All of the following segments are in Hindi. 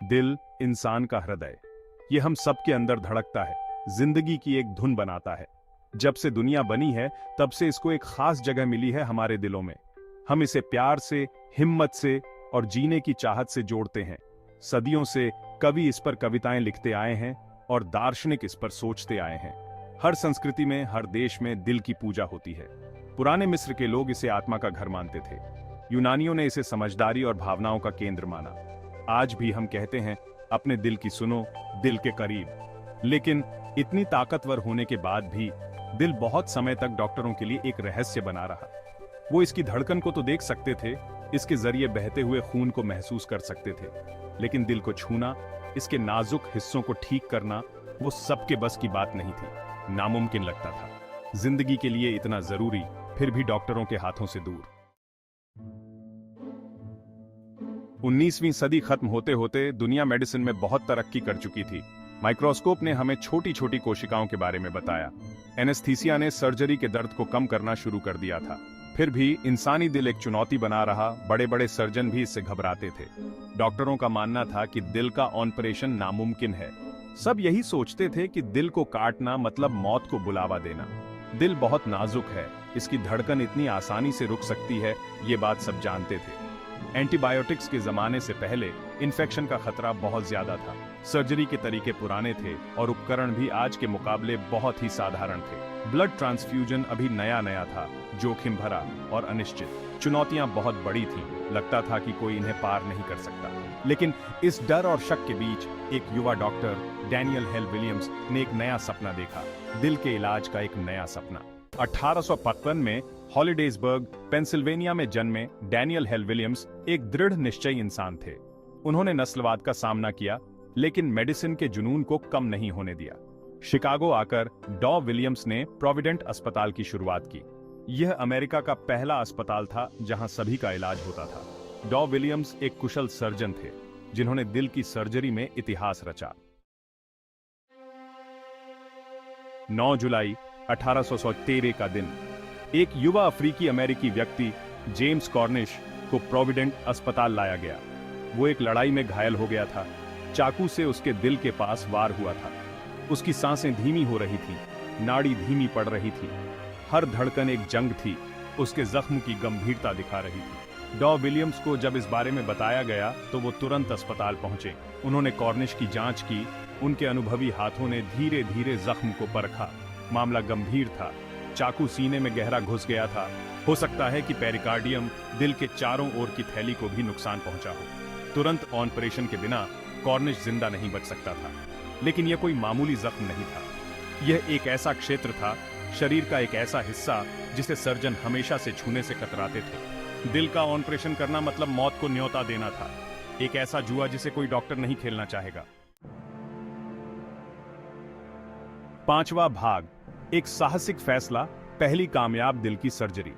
दिल, इंसान का हृदय, ये हम सबके अंदर धड़कता है, जिंदगी की एक धुन बनाता है। जब से दुनिया बनी है तब से इसको एक खास जगह मिली है हमारे दिलों में। हम इसे प्यार से, हिम्मत से और जीने की चाहत से जोड़ते हैं। सदियों से कवि इस पर कविताएं लिखते आए हैं और दार्शनिक इस पर सोचते आए हैं। हर संस्कृति में, हर देश में दिल की पूजा होती है। पुराने मिस्र के लोग इसे आत्मा का घर मानते थे। यूनानियों ने इसे समझदारी और भावनाओं का केंद्र माना। आज भी हम कहते हैं, अपने दिल की सुनो, दिल के करीब। लेकिन इतनी ताकतवर होने के बाद भी दिल बहुत समय तक डॉक्टरों के लिए एक रहस्य बना रहा। वो इसकी धड़कन को तो देख सकते थे, इसके जरिए बहते हुए खून को महसूस कर सकते थे, लेकिन दिल को छूना, इसके नाजुक हिस्सों को ठीक करना, वो सबके बस की बात नहीं थी। नामुमकिन लगता था। जिंदगी के लिए इतना जरूरी, फिर भी डॉक्टरों के हाथों से दूर। 19वीं सदी खत्म होते होते दुनिया मेडिसिन में बहुत तरक्की कर चुकी थी। माइक्रोस्कोप ने हमें छोटी छोटी कोशिकाओं के बारे में बताया। एनेस्थीसिया ने सर्जरी के दर्द को कम करना शुरू कर दिया था। फिर भी इंसानी दिल एक चुनौती बना रहा। बड़े बड़े सर्जन भी इससे घबराते थे। डॉक्टरों का मानना था कि दिल का ऑपरेशन नामुमकिन है। सब यही सोचते थे कि दिल को काटना मतलब मौत को बुलावा देना। दिल बहुत नाजुक है, इसकी धड़कन इतनी आसानी से रुक सकती है, ये बात सब जानते थे। एंटीबायोटिक्स के जमाने से पहले इन्फेक्शन का खतरा बहुत ज्यादा था। सर्जरी के तरीके पुराने थे और उपकरण भी आज के मुकाबले बहुत ही साधारण थे। ब्लड ट्रांसफ्यूजन अभी नया नया था, जोखिम भरा और अनिश्चित। चुनौतियां बहुत बड़ी थीं, लगता था कि कोई इन्हें पार नहीं कर सकता। लेकिन इस डर और शक के बीच एक युवा डॉक्टर डैनियल हेल विलियम्स ने एक नया सपना देखा, दिल के इलाज का एक नया सपना। 1855 में हॉलिडेजबर्ग, पेंसिल्वेनिया में जन्मे डैनियल हेल विलियम्स एक दृढ़ निश्चयी इंसान थे। उन्होंने नस्लवाद का सामना किया, लेकिन मेडिसिन के जुनून को कम नहीं होने दिया। शिकागो आकर डॉ विलियम्स ने प्रोविडेंट अस्पताल की शुरुआत की। यह अमेरिका का पहला अस्पताल था जहां सभी का इलाज होता था। डॉ विलियम्स एक कुशल सर्जन थे, जिन्होंने दिल की सर्जरी में इतिहास रचा। 9 जुलाई 1813 का दिन, एक युवा अफ्रीकी अमेरिकी व्यक्ति जेम्स कॉर्निश को प्रोविडेंट अस्पताल लाया गया। वो एक लड़ाई में घायल हो गया था। चाकू से उसके दिल के पास वार हुआ था। उसकी सांसें धीमी हो रही थी, नाड़ी धीमी पड़ रही थी। हर धड़कन एक जंग थी, उसके जख्म की गंभीरता दिखा रही थी। डॉ विलियम्स को जब इस बारे में बताया गया तो वो तुरंत अस्पताल पहुंचे। उन्होंने कॉर्निश की जांच की। उनके अनुभवी हाथों ने धीरे धीरे जख्म को परखा। मामला गंभीर था, चाकू सीने में गहरा घुस गया था। हो सकता है कि पेरिकार्डियम, दिल के चारों ओर की थैली को भी नुकसान पहुंचा हो। तुरंत ऑपरेशन के बिना कॉर्निश जिंदा नहीं बच सकता था। लेकिन यह कोई मामूली जख्म नहीं था। यह एक ऐसा क्षेत्र था, शरीर का एक ऐसा हिस्सा जिसे सर्जन हमेशा से छूने से कतराते थे। दिल का ऑपरेशन करना मतलब मौत को न्योता देना था। एक ऐसा जुआ जिसे कोई डॉक्टर नहीं खेलना चाहेगा। 5वां भाग, एक साहसिक फैसला, पहली कामयाब दिल की सर्जरी।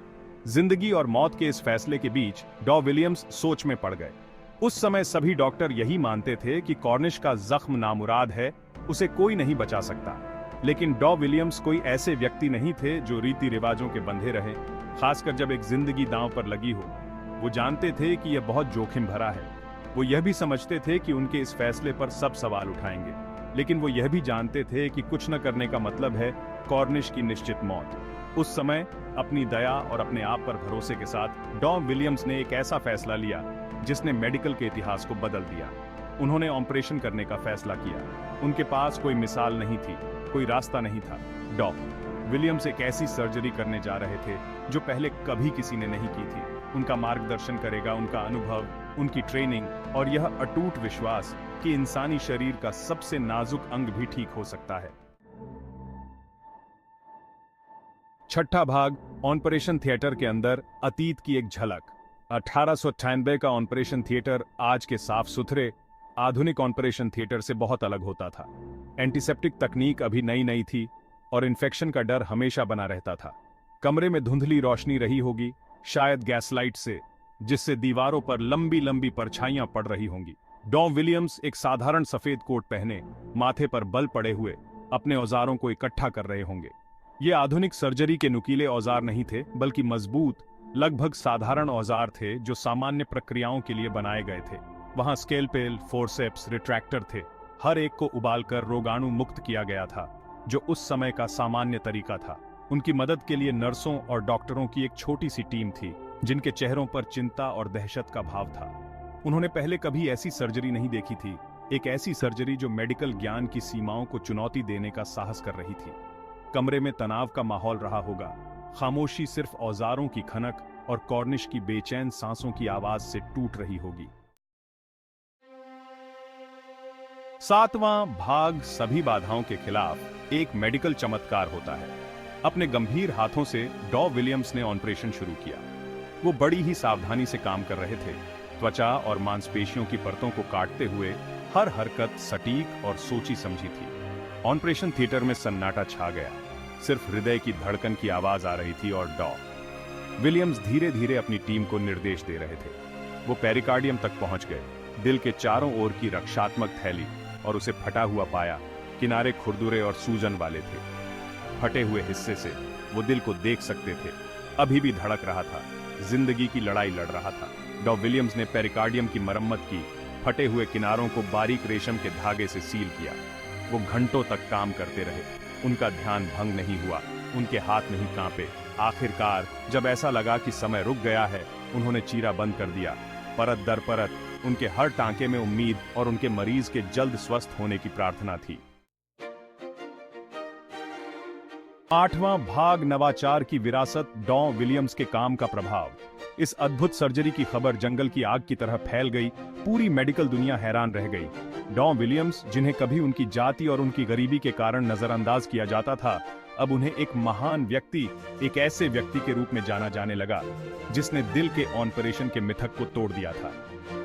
जिंदगी और मौत के इस फैसले के बीच डॉ विलियम्स सोच में पड़ गए। उस समय सभी डॉक्टर यही मानते थे कि कॉर्निश का जख्म नामुराद है, उसे कोई नहीं बचा सकता। लेकिन डॉ विलियम्स कोई ऐसे व्यक्ति नहीं थे जो रीति रिवाजों के बंधे रहे, खासकर जब एक जिंदगी दांव पर लगी हो। वो जानते थे कि यह बहुत जोखिम भरा है। वो यह भी समझते थे कि उनके इस फैसले पर सब सवाल उठाएंगे, लेकिन वो यह भी जानते थे कि कुछ न करने का मतलब है कॉर्निश की निश्चित मौत। उस समय अपनी दया और अपने आप पर भरोसे के साथ डॉ विलियम्स ने एक ऐसा फैसला लिया जिसने मेडिकल के इतिहास को बदल दिया। उन्होंने ऑपरेशन करने का फैसला किया। उनके पास कोई मिसाल नहीं थी, कोई रास्ता नहीं था। डॉ विलियम्स एक ऐसी सर्जरी करने जा रहे थे जो पहले कभी किसी ने नहीं की थी। उनका मार्गदर्शन करेगा उनका अनुभव, उनकी ट्रेनिंग और यह अटूट विश्वास कि इंसानी शरीर का सबसे नाजुक अंग भी ठीक हो सकता है। 6ठा भाग, ऑपरेशन थिएटर के अंदर अतीत की एक झलक। 1898 का ऑपरेशन थिएटर आज के साफ सुथरे आधुनिक ऑपरेशन थिएटर से बहुत अलग होता था। एंटीसेप्टिक तकनीक अभी नई नई थी और इन्फेक्शन का डर हमेशा बना रहता था। कमरे में धुंधली रोशनी रही होगी, शायद गैसलाइट से, जिससे दीवारों पर लंबी लंबी परछाइयां पड़ रही होंगी। डॉ विलियम्स एक साधारण सफेद कोट पहने, माथे पर बल पड़े हुए अपने औजारों को इकट्ठा कर रहे होंगे। ये आधुनिक सर्जरी के नुकीले औजार नहीं थे, बल्कि मजबूत, लगभग साधारण औजार थे जो सामान्य प्रक्रियाओं के लिए बनाए गए थे। वहां स्केलपेल, फोर्सेप्स, रिट्रैक्टर थे। हर एक को उबालकर रोगाणु मुक्त किया गया था, जो उस समय का सामान्य तरीका था। उनकी मदद के लिए नर्सों और डॉक्टरों की एक छोटी सी टीम थी, जिनके चेहरों पर चिंता और दहशत का भाव था। उन्होंने पहले कभी ऐसी सर्जरी नहीं देखी थी, एक ऐसी सर्जरी जो मेडिकल ज्ञान की सीमाओं को चुनौती देने का साहस कर रही थी। कमरे में तनाव का माहौल रहा होगा। खामोशी सिर्फ औजारों की खनक और कॉर्निश की बेचैन सांसों की आवाज से टूट रही होगी। 7वां भाग सभी बाधाओं के खिलाफ एक मेडिकल चमत्कार होता है। अपने गंभीर हाथों से डॉ विलियम्स ने ऑपरेशन शुरू किया। वो बड़ी ही सावधानी से काम कर रहे थे, त्वचा और मांसपेशियों की परतों को काटते हुए हर हरकत सटीक और सोची समझी थी। ऑपरेशन थिएटर में सन्नाटा छा गया। सिर्फ हृदय की धड़कन की आवाज आ रही थी और डॉ विलियम्स धीरे धीरे अपनी टीम को निर्देश दे रहे थे। वो पेरिकार्डियम तक पहुंच गए, दिल के चारों ओर की रक्षात्मक थैली और उसे फटा हुआ पाया। किनारे खुरदुरे और सूजन वाले थे। फटे हुए हिस्से से वो दिल को देख सकते थे। अभी भी धड़क रहा था, जिंदगी की लड़ाई लड़ रहा था। डॉ विलियम्स ने पेरिकार्डियम की मरम्मत की, फटे हुए किनारों को बारीक रेशम के धागे से सील किया। वो घंटों तक काम करते रहे। उनका ध्यान भंग नहीं हुआ, उनके हाथ नहीं कांपे। आखिरकार जब ऐसा लगा कि समय रुक गया है, उन्होंने चीरा बंद कर दिया। परत दर परत उनके हर टांके में उम्मीद और उनके मरीज के जल्द स्वस्थ होने की प्रार्थना थी। 8वां भाग नवाचार की विरासत, डॉ विलियम्स के काम का प्रभाव। इस अद्भुत सर्जरी की खबर जंगल की आग की तरह फैल गई। पूरी मेडिकल दुनिया हैरान रह गई। डॉ विलियम्स, जिन्हें कभी उनकी जाति और उनकी गरीबी के कारण नजरअंदाज किया जाता था, अब उन्हें एक महान व्यक्ति, एक ऐसे व्यक्ति के रूप में जाना जाने लगा जिसने दिल के ऑपरेशन के मिथक को तोड़ दिया था।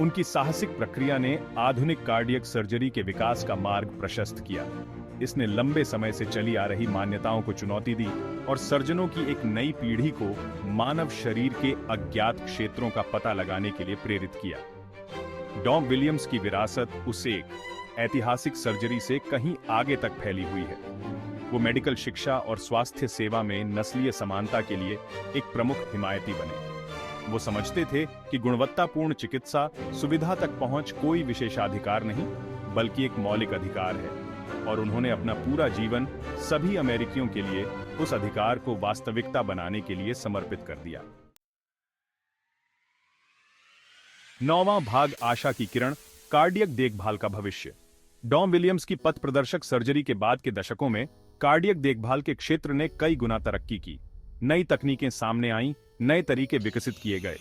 उनकी साहसिक प्रक्रिया ने आधुनिक कार्डियक सर्जरी के विकास का मार्ग प्रशस्त किया। इसने लंबे समय से चली आ रही मान्यताओं को चुनौती दी और सर्जनों की एक नई पीढ़ी को मानव शरीर के अज्ञात क्षेत्रों का पता लगाने के लिए प्रेरित किया। डॉ विलियम्स की विरासत उस एक ऐतिहासिक सर्जरी से कहीं आगे तक फैली हुई है। वो मेडिकल शिक्षा और स्वास्थ्य सेवा में नस्लीय समानता के लिए एक प्रमुख हिमायती बने। वो समझते थे कि गुणवत्तापूर्ण चिकित्सा सुविधा तक पहुंच कोई विशेषाधिकार नहीं, बल्कि एक मौलिक अधिकार है, और उन्होंने अपना पूरा जीवन सभी अमेरिकियों के लिए उस अधिकार को वास्तविकता बनाने के लिए समर्पित कर दिया। 9वां भाग आशा की किरण, कार्डियक देखभाल का भविष्य। डॉ विलियम्स की पथ प्रदर्शक सर्जरी के बाद के दशकों में कार्डियक देखभाल के क्षेत्र ने कई गुना तरक्की की। नई तकनीकें सामने आईं, नए तरीके विकसित किए गए।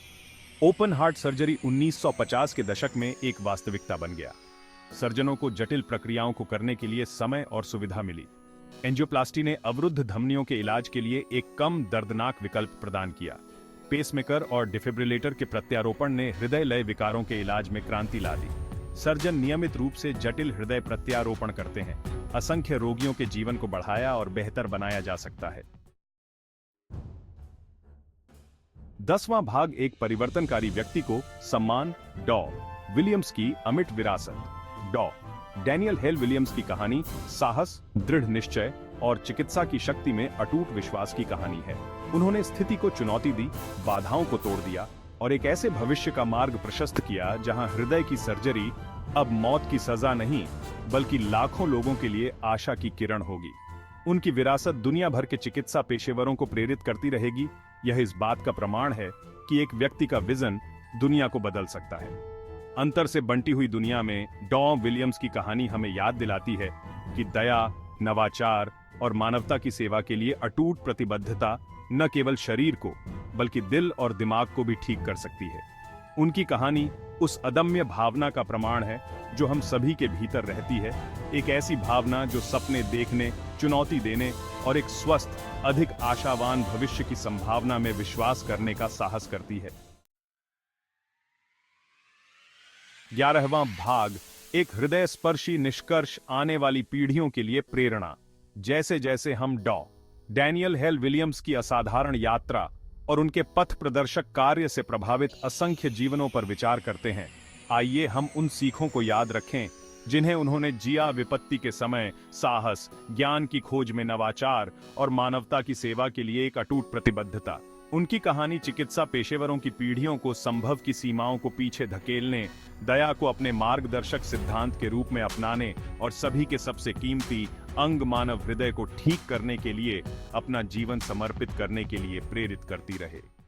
ओपन हार्ट सर्जरी 1950 के दशक में एक वास्तविकता बन गया। सर्जनों को जटिल प्रक्रियाओं को करने के लिए समय और सुविधा मिली। एंजियोप्लास्टी ने अवरुद्ध धमनियों के इलाज के लिए एक कम दर्दनाक विकल्प प्रदान किया। पेसमेकर और डिफिब्रिलेटर के प्रत्यारोपण ने हृदय लय विकारों के इलाज में क्रांति ला दी। सर्जन नियमित रूप से जटिल हृदय प्रत्यारोपण करते हैं। असंख्य रोगियों के जीवन को बढ़ाया और बेहतर बनाया जा सकता है। 10वां भाग एक परिवर्तनकारी व्यक्ति को सम्मान, डॉ विलियम्स की अमिट विरासत। डॉ डैनियल हेल विलियम्स की कहानी साहस, दृढ़ निश्चय और चिकित्सा की शक्ति में अटूट विश्वास की कहानी है। उन्होंने स्थिति को चुनौती दी, बाधाओं को तोड़ दिया और एक ऐसे भविष्य का मार्ग प्रशस्त किया जहां हृदय की सर्जरी अब मौत की सजा नहीं, बल्कि लाखों लोगों के लिए आशा की किरण होगी। उनकी विरासत दुनिया भर के चिकित्सा पेशेवरों को प्रेरित करती रहेगी। यह इस बात का प्रमाण है कि एक व्यक्ति का विजन दुनिया को बदल सकता है। अंतर से बंटी हुई दुनिया में डॉ विलियम्स की कहानी हमें याद दिलाती है कि दया, नवाचार और मानवता की सेवा के लिए अटूट प्रतिबद्धता न केवल शरीर को बल्कि दिल और दिमाग को भी ठीक कर सकती है। उनकी कहानी उस अदम्य भावना का प्रमाण है जो हम सभी के भीतर रहती है, एक ऐसी भावना जो सपने देखने, चुनौती देने और एक स्वस्थ, अधिक आशावान भविष्य की संभावना में विश्वास करने का साहस करती है। 11वां भाग एक हृदय स्पर्शी निष्कर्ष, आने वाली पीढ़ियों के लिए प्रेरणा। जैसे जैसे हम डॉ डैनियल हेल विलियम्स की असाधारण यात्रा और उनके पथ प्रदर्शक कार्य से प्रभावित असंख्य जीवनों पर विचार करते हैं, आइए हम उन सीखों को याद रखें जिन्हें उन्होंने जिया। विपत्ति के समय साहस, ज्ञान की खोज में नवाचार और मानवता की सेवा के लिए एक अटूट प्रतिबद्धता। उनकी कहानी चिकित्सा पेशेवरों की पीढ़ियों को संभव की सीमाओं को पीछे धकेलने, दया को अपने मार्गदर्शक सिद्धांत के रूप में अपनाने और सभी के सबसे कीमती अंग मानव हृदय को ठीक करने के लिए अपना जीवन समर्पित करने के लिए प्रेरित करती रहे।